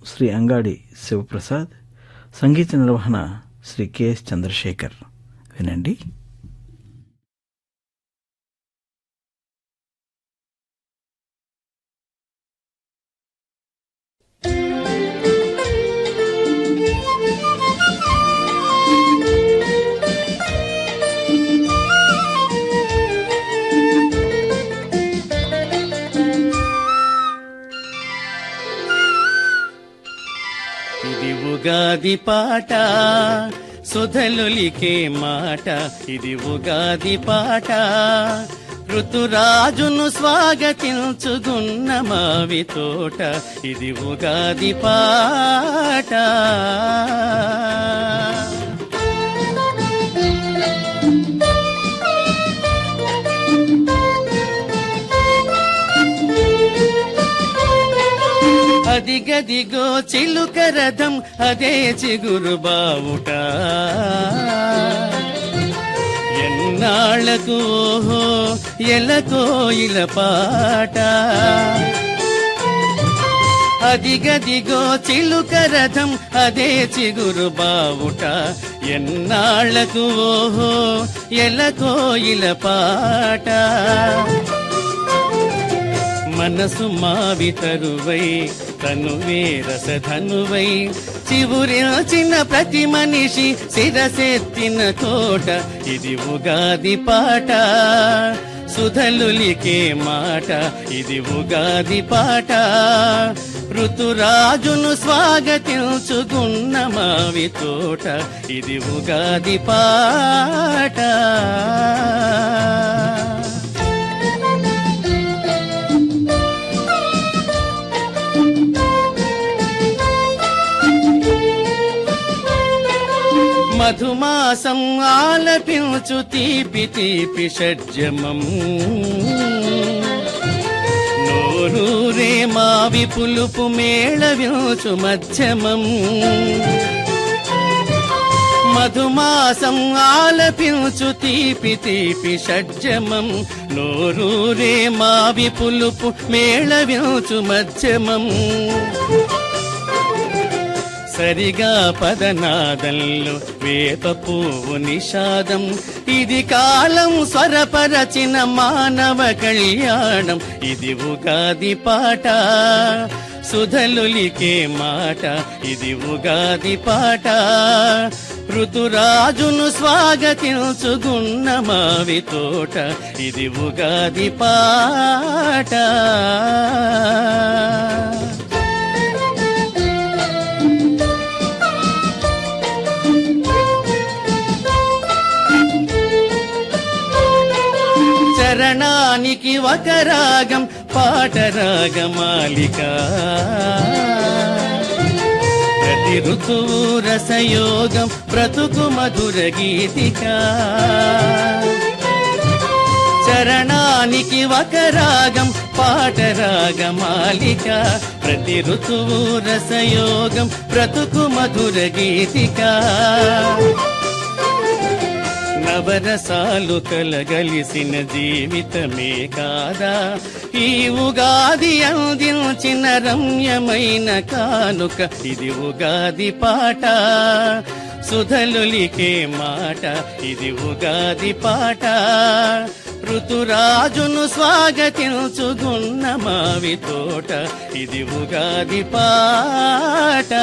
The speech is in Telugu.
శ్రీ అంగాడి శివప్రసాద్, సంగీత నిర్వహణ శ్రీ కెఎస్ చంద్రశేఖర్. వినండి. ఇది ఉగాది పాట, సుధలులికే మాట. ఇది ఉగాది పాట, ఋతురాజును స్వాగతించుగున్న మావి తోట. ఇది ఉగాది పాట. అదిగదిగో చిలుక రథం, అదే చిగురు బావుట. ఎన్నాళ్లకు ఓహో ఎలకో ఇల పాట. అదిగదిగో చిలుక రథం, అదే చిగురు బావుట. ఎన్నాళ్లకు ఓహో ఎలకో ఇల పాట. మనసు మావి తరువై, తనువే రసధనువై, చివురిచిన ప్రతి మనిషి శిరసెత్తిన కోట. ఇది ఉగాది పాట, సుధలులికే మాట. ఇది ఉగాది పాట, ఋతురాజును స్వాగతించుగున్న మావి తోట. ఇది ఉగాది పాట. మధుమాసం ఆలపించు తీపి తీపి షడ్జమం. నోరూరే మావి పులుపు మేళవించు మధ్యమం. మధుమాసం ఆలపించు తీపి తీపి షడ్జమం. నోరూరే మావి పులుపు మేళవించు మధ్యమం. సరిగా పదనాదంలో వేప పువ్వు నిషాదం. ఇది కాలం స్వరపరచిన మానవ కళ్యాణం. ఇది ఉగాది పాట, సుధలులికే మాట. ఇది ఉగాది పాట, ఋతురాజును స్వాగతించుగున్న మావి తోట. ఇది ఉగాది పాట. చరణానికి ఒక రాగం, పాట రాగమాలిక. ప్రతి ఋతువు రసయోగం, బ్రతుకు మధుర గీతిక. చరణానికి ఒక రాగం, పాట రాగమాలిక. ప్రతి ఋతువు రసయోగం, బ్రతుకు మధుర గీతిక. నవరసాలు కలగలిసిన జీవితమే కాదా ఈ ఉగాది అందించిన రమ్యమైన కానుక. ఇది ఉగాది పాట, సుధలులికే మాట. ఇది ఉగాది పాట, ఋతురాజును స్వాగతించుగున్న మావి తోట. ఇది ఉగాది పాట.